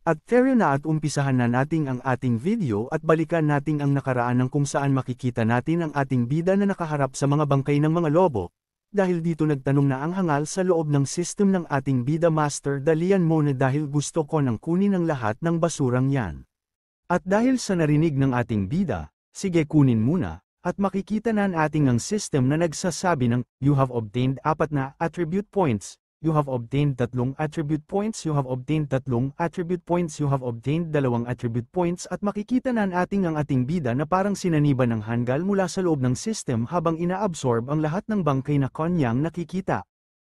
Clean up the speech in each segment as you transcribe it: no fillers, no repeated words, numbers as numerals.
At tara na at umpisahan na natin ang ating video at balikan natin ang nakaraan ng kung saan makikita natin ang ating bida na nakaharap sa mga bangkay ng mga lobo. Dahil dito nagtanong na ang hangal sa loob ng system ng ating bida master, dalian mo na dahil gusto ko nang kunin ang lahat ng basurang yan. At dahil sa narinig ng ating bida, sige kunin muna, at makikita na ating ang system na nagsasabi ng, you have obtained 4 na attribute points. You have obtained 3 attribute points, you have obtained 3 attribute points, you have obtained 2 attribute points at makikita na ating ang ating bida na parang sinaniban ng hanggal mula sa loob ng system habang inaabsorb ang lahat ng bangkay na kanyang nakikita.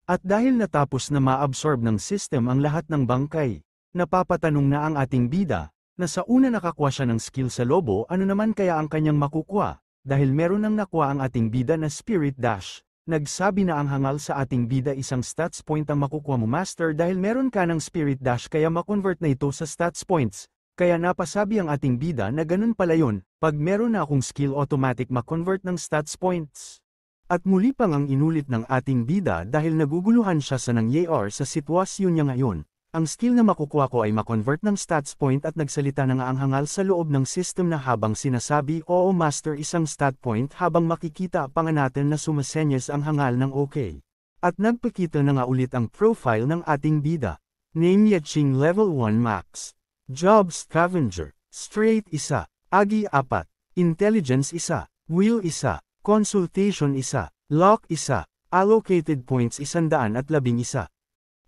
At dahil natapos na maabsorb ng system ang lahat ng bangkay, napapatanong na ang ating bida, na sa una nakakuha siya ng skill sa lobo, ano naman kaya ang kanyang makukuha, dahil meron nang nakuha ang ating bida na Spirit Dash. Nagsabi na ang hangal sa ating bida isang stats point ang makukuha mo master dahil meron ka ng Spirit Dash kaya makonvert na ito sa stats points. Kaya napasabi ang ating bida na ganun pala yun, pag meron na akong skill automatic makonvert ng stats points. At muli pang ang inulit ng ating bida dahil naguguluhan siya sa nangyayar sa sitwasyon niya ngayon. Ang skill na makukuha ko ay makonvert ng stats point at nagsalita na nga ang hangal sa loob ng system na habang sinasabi oo master isang stat point habang makikita pa nga natin na sumasenyas ang hangal ng okay. At nagpakita na nga ulit ang profile ng ating bida. Name Yaching level 1 max. Job Scavenger. Straight 1. Agi 4. Intelligence 1. Will 1. Consultation 1. Lock 1. Allocated points 111.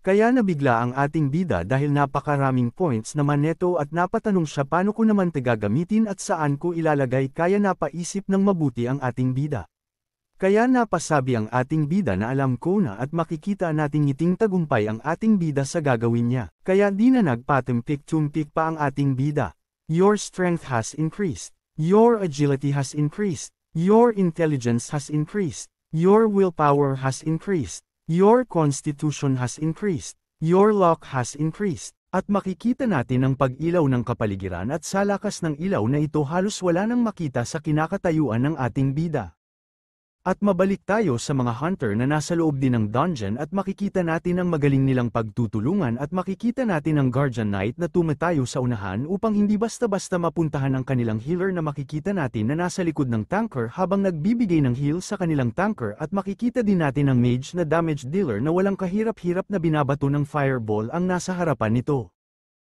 Kaya nabigla ang ating bida dahil napakaraming points naman neto at napatanong siya paano ko naman gagamitin at saan ko ilalagay kaya napaisip ng mabuti ang ating bida. Kaya napasabi ang ating bida na alam ko na at makikita nating ngiting tagumpay ang ating bida sa gagawin niya. Kaya di na nagpatumpik-tumpik pa ang ating bida. Your strength has increased. Your agility has increased. Your intelligence has increased. Your willpower has increased. Your constitution has increased. Your luck has increased. At makikita natin ang pag-ilaw ng kapaligiran at sa lakas ng ilaw na ito halos wala nang makita sa kinakatayuan ng ating bida. At mabalik tayo sa mga hunter na nasa loob din ng dungeon at makikita natin ang magaling nilang pagtutulungan at makikita natin ang Guardian Knight na tumatayo sa unahan upang hindi basta-basta mapuntahan ang kanilang healer na makikita natin na nasa likod ng tanker habang nagbibigay ng heal sa kanilang tanker at makikita din natin ang mage na damage dealer na walang kahirap-hirap na binabato ng fireball ang nasa harapan nito.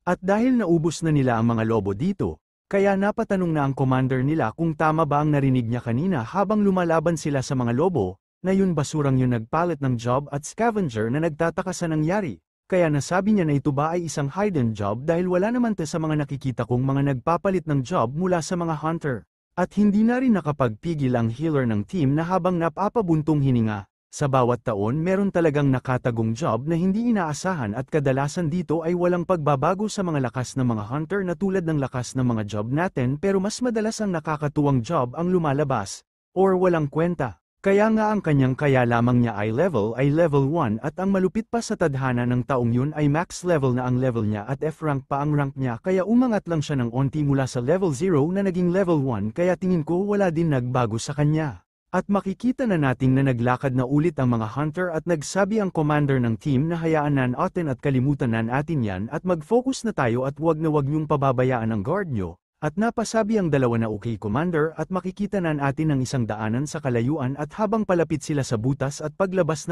At dahil naubos na nila ang mga lobo dito, kaya napatanong na ang commander nila kung tama ba ang narinig niya kanina habang lumalaban sila sa mga lobo, na yun basurang yun nagpalit ng job at scavenger na nagtataka sa nangyari. Kaya nasabi niya na ito ba ay isang hidden job dahil wala naman sa mga nakikita kong mga nagpapalit ng job mula sa mga hunter. At hindi na rin nakapagpigil ang healer ng team na habang napapabuntong hininga. Sa bawat taon meron talagang nakatagong job na hindi inaasahan at kadalasan dito ay walang pagbabago sa mga lakas ng mga hunter na tulad ng lakas ng mga job natin pero mas madalas ang nakakatuwang job ang lumalabas, or walang kwenta. Kaya nga ang kanyang kaya lamang niya ay level 1 at ang malupit pa sa tadhana ng taong yun ay max level na ang level niya at F-rank pa ang rank niya kaya umangat lang siya ng onti mula sa level 0 na naging level 1 kaya tingin ko wala din nagbago sa kanya. At makikita na nating na naglakad na ulit ang mga hunter at nagsabi ang commander ng team na hayaan na natin at kalimutan na natin yan at mag-focus na tayo at wag niyong pababayaan ang guard nyo. At napasabi ang dalawa na okay commander at makikita na natin ang isang daanan sa kalayuan at habang palapit sila sa butas at paglabas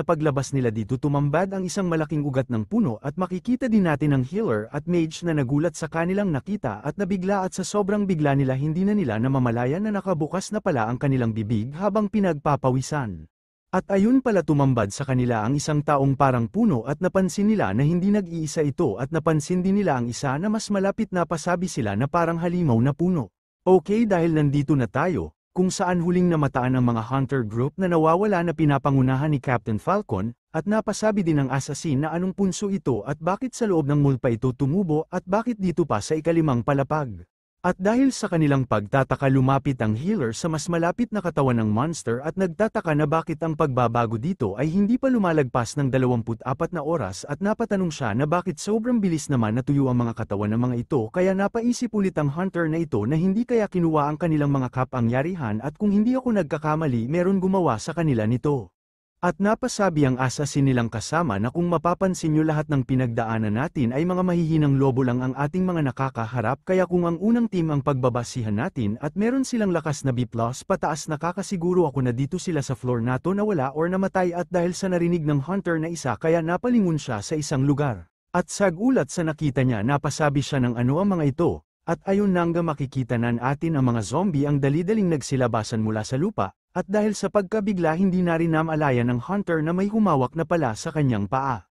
nila dito tumambad ang isang malaking ugat ng puno at makikita din natin ang healer at mage na nagulat sa kanilang nakita at nabigla at sa sobrang bigla nila hindi na nila namamalayan na nakabukas na pala ang kanilang bibig habang pinagpapawisan. At ayun pala tumambad sa kanila ang isang taong parang puno at napansin nila na hindi nag-iisa ito at napansin din nila ang isa na mas malapit na pasabi sila na parang halimaw na puno. Okay dahil nandito na tayo, kung saan huling namataan ang mga hunter group na nawawala na pinapangunahan ni Captain Falcon, at napasabi din ng assassin na anong punso ito at bakit sa loob ng mulpa ito tumubo at bakit dito pa sa ikalimang palapag. At dahil sa kanilang pagtataka lumapit ang healer sa mas malapit na katawan ng monster at nagtataka na bakit ang pagbabago dito ay hindi pa lumalagpas ng 24 na oras at napatanong siya na bakit sobrang bilis naman natuyo ang mga katawan ng mga ito kaya napaisip ulit ang hunter na ito na hindi kaya kinuha ang kanilang mga kapangyarihan at kung hindi ako nagkakamali meron gumawa sa kanila nito. At napasabi ang assassin nilang kasama na kung mapapansin nyo lahat ng pinagdaanan natin ay mga mahihinang lobo lang ang ating mga nakakaharap kaya kung ang unang team ang pagbabasihan natin at meron silang lakas na B+ pataas nakakasiguro ako na dito sila sa floor nato nawala or namatay at dahil sa narinig ng hunter na isa kaya napalingon siya sa isang lugar. At sa gulat sa nakita niya napasabi siya ng ano ang mga ito, at ayun nangga makikita na natin ang mga zombie ang dali-daling nagsilabasan mula sa lupa. At dahil sa pagkabigla hindi na rin namalaya ng hunter na may humawak na pala sa kanyang paa.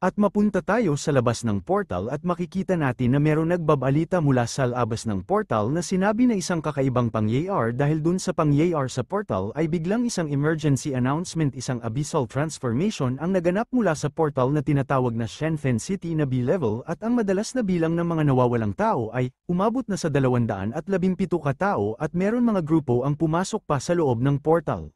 At mapunta tayo sa labas ng portal at makikita natin na meron nagbabalita mula sa labas ng portal na sinabi na isang kakaibang pangyayar dahil dun sa pangyayar sa portal ay biglang isang emergency announcement isang abyssal transformation ang naganap mula sa portal na tinatawag na Shenzhen City na B-level at ang madalas na bilang ng mga nawawalang tao ay umabot na sa 217 katao at meron mga grupo ang pumasok pa sa loob ng portal.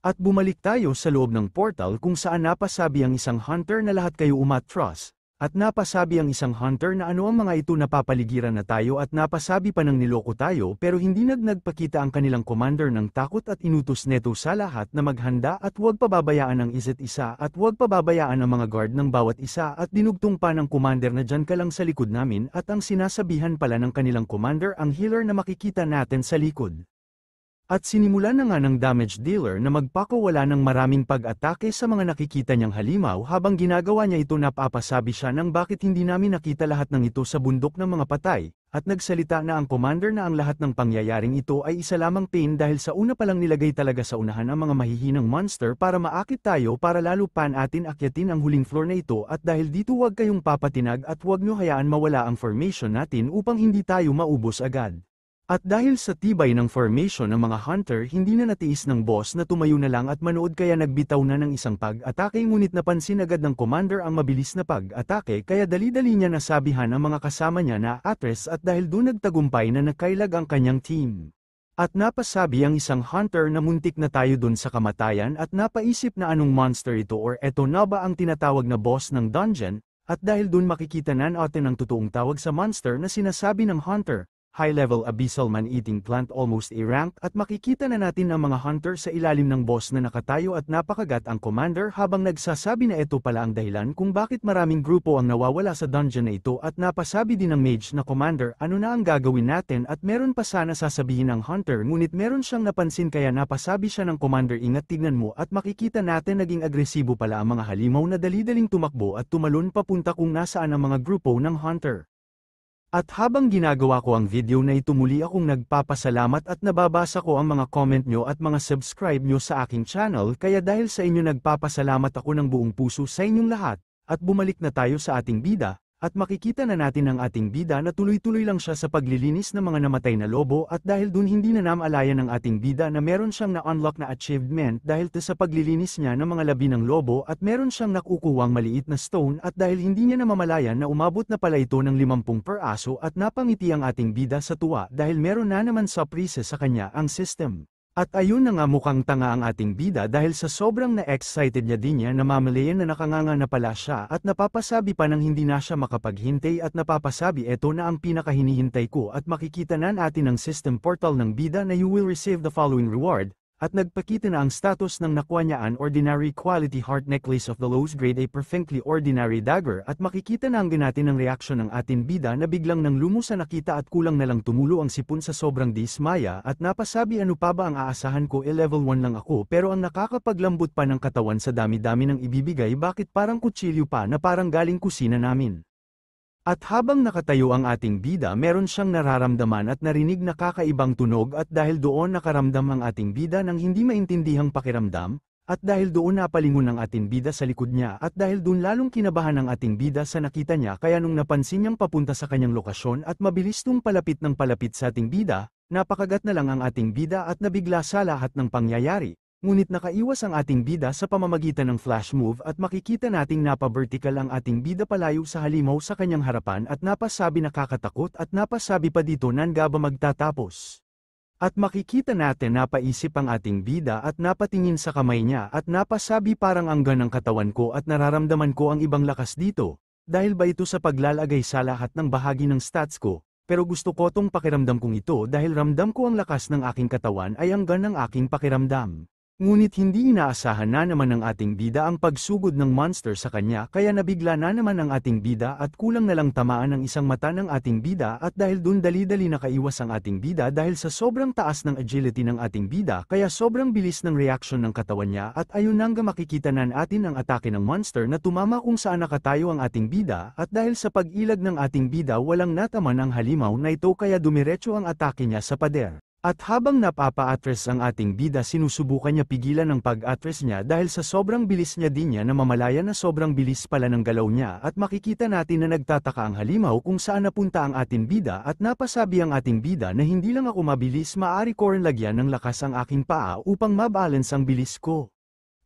At bumalik tayo sa loob ng portal kung saan napasabi ang isang hunter na lahat kayo umatras, at napasabi ang isang hunter na ano ang mga ito napapaligiran na tayo at napasabi pa ng niloko tayo pero hindi nagpakita ang kanilang commander ng takot at inutos neto sa lahat na maghanda at huwag pababayaan ang isa't isa at huwag pababayaan ang mga guard ng bawat isa at dinugtong pa ng commander na dyan ka lang sa likod namin at ang sinasabihan pala ng kanilang commander ang healer na makikita natin sa likod. At sinimulan na nga ng damage dealer na magpakawala ng maraming pag-atake sa mga nakikita niyang halimaw habang ginagawa niya ito napapasabi siya ng bakit hindi namin nakita lahat ng ito sa bundok ng mga patay, at nagsalita na ang commander na ang lahat ng pangyayaring ito ay isa lamang pain dahil sa una palang nilagay talaga sa unahan ang mga mahihinang monster para maakit tayo para lalo pa natin akyatin ang huling floor na ito at dahil dito huwag kayong papatinag at huwag nyo hayaan mawala ang formation natin upang hindi tayo maubos agad. At dahil sa tibay ng formation ng mga hunter hindi na natiis ng boss na tumayo na lang at manood kaya nagbitaw na ng isang pag-atake ngunit napansin agad ng commander ang mabilis na pag-atake kaya dali-dali niya nasabihan ang mga kasama niya na atres at dahil doon nagtagumpay na nakailag ang kanyang team. At napasabi ang isang hunter na muntik na tayo doon sa kamatayan at napaisip na anong monster ito or eto na ba ang tinatawag na boss ng dungeon, at dahil doon makikita na natin ang totoong tawag sa monster na sinasabi ng hunter. High-level abyssal man-eating plant almost A-rank at makikita na natin ang mga hunter sa ilalim ng boss na nakatayo at napakagat ang commander habang nagsasabi na ito pala ang dahilan kung bakit maraming grupo ang nawawala sa dungeon na ito at napasabi din ng mage na commander ano na ang gagawin natin at meron pa sana sasabihin ng hunter ngunit meron siyang napansin kaya napasabi siya ng commander ingat tignan mo at makikita natin naging agresibo pala ang mga halimaw na dali-daling tumakbo at tumalon papunta kung nasaan ang mga grupo ng hunter. At habang ginagawa ko ang video na ito muli akong nagpapasalamat at nababasa ko ang mga comment nyo at mga subscribe nyo sa aking channel kaya dahil sa inyo nagpapasalamat ako ng buong puso sa inyong lahat, at bumalik na tayo sa ating bida, at makikita na natin ang ating bida na tuloy-tuloy lang siya sa paglilinis ng mga namatay na lobo at dahil dun hindi na namalayan ng ating bida na meron siyang na-unlock na achievement dahil sa paglilinis niya ng mga labi ng lobo at meron siyang nakukuwang maliit na stone at dahil hindi niya namamalayan na umabot na pala ito ng 50 per aso at napangiti ang ating bida sa tuwa dahil meron na naman surprise sa kanya ang system. At ayun na nga mukhang tanga ang ating bida dahil sa sobrang na-excited niya din niya na mamalayan na nakanganga na pala siya at napapasabi pa nang hindi na siya makapaghintay at napapasabi eto na ang pinakahinihintay ko at makikita na natin ang system portal ng bida na you will receive the following reward. At nagpakita na ang status ng nakuha niya an ordinary quality heart necklace of the lowest grade a perfectly ordinary dagger at makikita na ang natin ang reaksyon ng ating bida na biglang nang lumo sa nakita at kulang na lang tumulo ang sipon sa sobrang dismaya at napasabi ano pa ba ang aasahan ko level 1 lang ako pero ang nakakapaglambot pa ng katawan sa dami-dami ng ibibigay bakit parang kutsilyo pa na parang galing kusina namin. At habang nakatayo ang ating bida meron siyang nararamdaman at narinig na kakaibang tunog at dahil doon nakaramdam ang ating bida ng hindi maintindihang pakiramdam, at dahil doon napalingon ang ating bida sa likod niya at dahil doon lalong kinabahan ang ating bida sa nakita niya kaya nung napansin niyang papunta sa kanyang lokasyon at mabilis tung palapit ng palapit sa ating bida, napakagat na lang ang ating bida at nabigla sa lahat ng pangyayari. Ngunit nakaiwas ang ating bida sa pamamagitan ng flash move at makikita nating napa-vertical ang ating bida palayo sa halimaw sa kanyang harapan at napasabi nakakatakot at napasabi pa dito nanga ba magtatapos. At makikita natin napaisip ang ating bida at napatingin sa kamay niya at napasabi parang anggan ng katawan ko at nararamdaman ko ang ibang lakas dito, dahil ba ito sa paglalagay sa lahat ng bahagi ng stats ko, pero gusto ko tong pakiramdam kong ito dahil ramdam ko ang lakas ng aking katawan ay anggan ng aking pakiramdam. Ngunit hindi inaasahan na naman ng ating bida ang pagsugod ng monster sa kanya kaya nabigla na naman ang ating bida at kulang na lang tamaan ng isang mata ng ating bida at dahil dun dali-dali nakaiwas ang ating bida dahil sa sobrang taas ng agility ng ating bida kaya sobrang bilis ng reaction ng katawan niya at ayun nang makikita na natin ang atake ng monster na tumama kung saan nakatayo ang ating bida at dahil sa pag-ilag ng ating bida walang nataman ang halimaw na ito kaya dumiretso ang atake niya sa pader. At habang napapa-atras ang ating bida sinusubukan niya pigilan ang pag-atras niya dahil sa sobrang bilis niya din niya na mamalaya na sobrang bilis pala ng galaw niya at makikita natin na nagtataka ang halimaw kung saan napunta ang ating bida at napasabi ang ating bida na hindi lang ako mabilis maaari ko rin lagyan ng lakas ang aking paa upang mabalance ang bilis ko.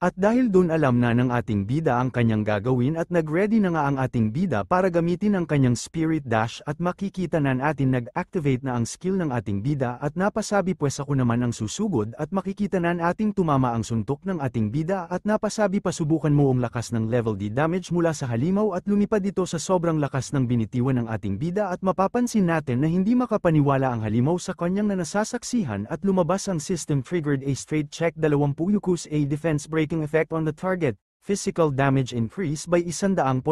At dahil doon alam na ng ating bida ang kanyang gagawin at nag-ready na nga ang ating bida para gamitin ang kanyang spirit dash at makikita na natin nag-activate na ang skill ng ating bida at napasabi pues ako naman ang susugod at makikita na nating tumama ang suntok ng ating bida at napasabi pasubukan mo ang lakas ng level D damage mula sa halimaw at lumipad ito sa sobrang lakas ng binitiwan ng ating bida at mapapansin natin na hindi makapaniwala ang halimaw sa kanyang na nasasaksihan at lumabas ang system triggered a straight check 20 yukus a defense break effect on the target, physical damage increase by 100%.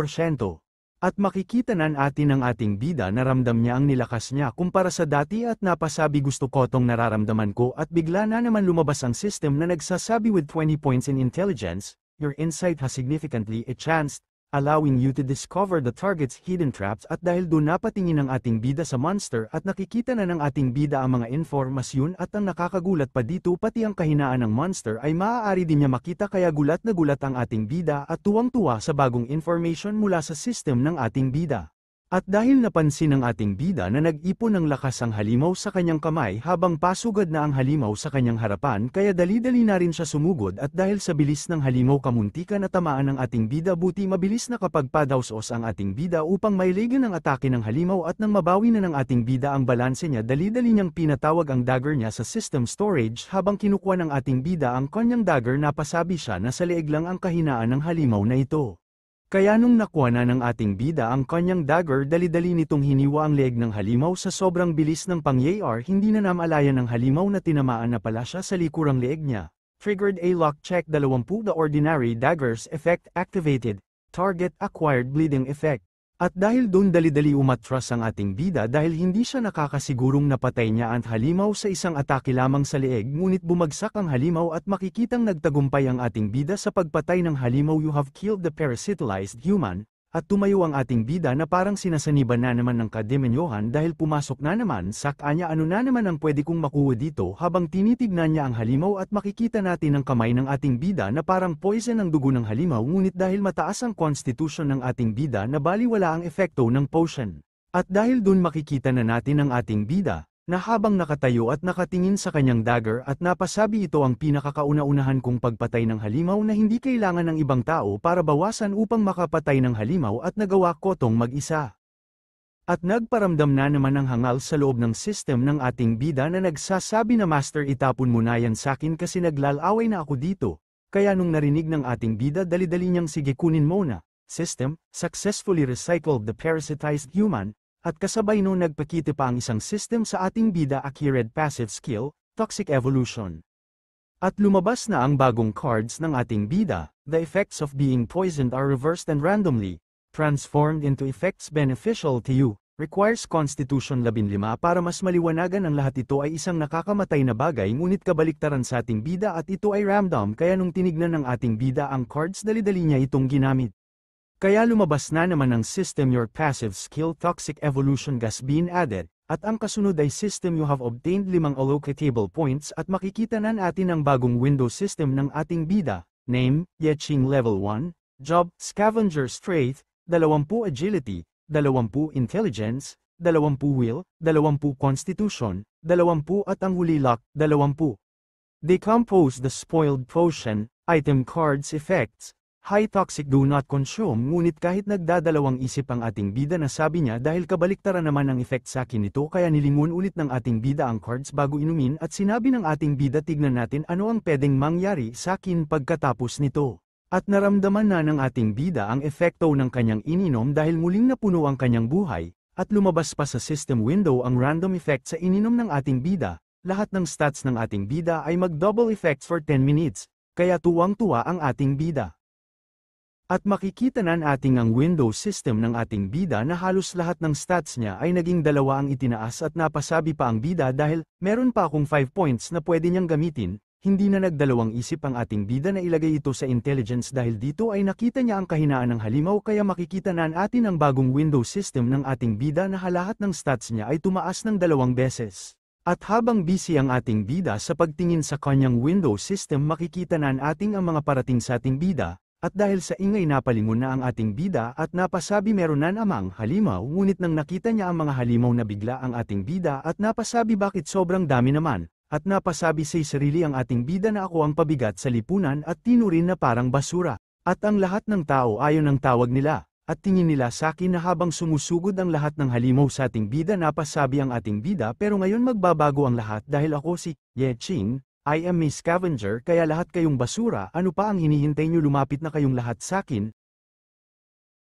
At makikita na natin ang ating bida na ramdam niya ang nilakas niya kumpara sa dati at napasabi gusto ko tong nararamdaman ko at bigla na naman lumabas ang system na nagsasabi with 20 points in intelligence, your insight has significantly enhanced, allowing you to discover the target's hidden traps at dahil doon napatingin ang ating bida sa monster at nakikita na ng ating bida ang mga informasyon at ang nakakagulat pa dito pati ang kahinaan ng monster ay maaari din niya makita kaya gulat na gulat ang ating bida at tuwang-tuwa sa bagong information mula sa system ng ating bida. At dahil napansin ng ating bida na nag-ipon ng lakas ang halimaw sa kanyang kamay habang pasugad na ang halimaw sa kanyang harapan kaya dali-dali na rin siya sumugod at dahil sa bilis ng halimaw kamuntikan na tamaan ng ating bida buti mabilis na kapagpadawsos ang ating bida upang mailigin ang atake ng halimaw at nang mabawi na ng ating bida ang balanse niya dali-dali niyang pinatawag ang dagger niya sa system storage habang kinukuha ng ating bida ang kanyang dagger napasabi siya na sa leeg lang ang kahinaan ng halimaw na ito. Kaya nung nakuha na ng ating bida ang kanyang dagger dali-dali nitong hiniwa ang leeg ng halimaw sa sobrang bilis ng pangyayar hindi na namalayan ng halimaw na tinamaan na pala siya sa likurang leeg niya. Triggered a lock check 20 the ordinary dagger's effect activated, target acquired bleeding effect. At dahil doon dali-dali umatras ang ating bida dahil hindi siya nakakasigurong napatay niya ang halimaw sa isang atake lamang sa leeg ngunit bumagsak ang halimaw at makikitang nagtagumpay ang ating bida sa pagpatay ng halimaw you have killed the parasitalized human, at tumayo ang ating bida na parang sinasaniban na naman ng kademonyohan dahil pumasok na naman sa kanya ano na naman ang pwede kong makuha dito habang tinitignan niya ang halimaw at makikita natin ang kamay ng ating bida na parang poison ang dugo ng halimaw ngunit dahil mataas ang constitution ng ating bida na baliwala ang epekto ng potion. At dahil dun makikita na natin ang ating bida, na habang nakatayo at nakatingin sa kanyang dagger at napasabi ito ang pinakakauna-unahan kong pagpatay ng halimaw na hindi kailangan ng ibang tao para bawasan upang makapatay ng halimaw at nagawa ko tong mag-isa. At nagparamdam na naman ang hangal sa loob ng system ng ating bida na nagsasabi na Master itapon mo na yan sakin kasi naglalaway na ako dito, kaya nung narinig ng ating bida dali-dali niyang sige kunin mo na, system, successfully recycled the parasitized human, at kasabay no nagpakita pa ang isang system sa ating bida accurate passive skill, Toxic Evolution. At lumabas na ang bagong cards ng ating bida, the effects of being poisoned are reversed and randomly, transformed into effects beneficial to you, requires Constitution 15 para mas maliwanagan ang lahat ito ay isang nakakamatay na bagay ngunit kabaliktaran sa ating bida at ito ay random kaya nung tinignan ng ating bida ang cards dali-dali niya itong ginamit. Kaya lumabas na naman ang system your passive skill Toxic Evolution has been added, at ang kasunod ay system you have obtained 5 allocatable points at makikita na natin ang bagong window system ng ating bida, name, Yeching Level 1, Job, Scavenger Strength, 20 Agility, 20 Intelligence, 20 Will, 20 Constitution, 20 at ang huli Luck, 20. Decompose the spoiled potion, item cards effects. High toxic do not consume ngunit kahit nagdadalawang isip ang ating bida na sabi niya dahil kabaliktaran naman ang effect sa akin nito kaya nilingon ulit ng ating bida ang cards bago inumin at sinabi ng ating bida tignan natin ano ang pwedeng mangyari sa akin pagkatapos nito. At naramdaman na ng ating bida ang epekto ng kanyang ininom dahil muling napuno ang kanyang buhay, at lumabas pa sa system window ang random effect sa ininom ng ating bida, lahat ng stats ng ating bida ay mag-double effects for 10 minutes, kaya tuwang-tuwa ang ating bida. At makikita na nating ang Windows system ng ating bida na halos lahat ng stats niya ay naging 2 ang itinaas at napasabi pa ang bida dahil meron pa akong 5 points na pwede niyang gamitin. Hindi na nagdalawang isip ang ating bida na ilagay ito sa intelligence dahil dito ay nakita niya ang kahinaan ng halimaw kaya makikita na natin ang bagong Windows system ng ating bida na lahat ng stats niya ay tumaas ng 2 beses. At habang busy ang ating bida sa pagtingin sa kanyang Windows system makikita na natin ang mga parating sa ating bida, at dahil sa ingay napalingon na ang ating bida at napasabi meron na namang halimaw ngunit nang nakita niya ang mga halimaw na bigla ang ating bida at napasabi bakit sobrang dami naman. At napasabi sa sarili ang ating bida na ako ang pabigat sa lipunan at tinurin na parang basura. At ang lahat ng tao ayon ang tawag nila, at tingin nila sa akin na habang sumusugod ang lahat ng halimaw sa ating bida napasabi ang ating bida pero ngayon magbabago ang lahat dahil ako si Ye Ching, I am a scavenger kaya lahat kayong basura ano pa ang hinihintay nyo lumapit na kayong lahat sa akin,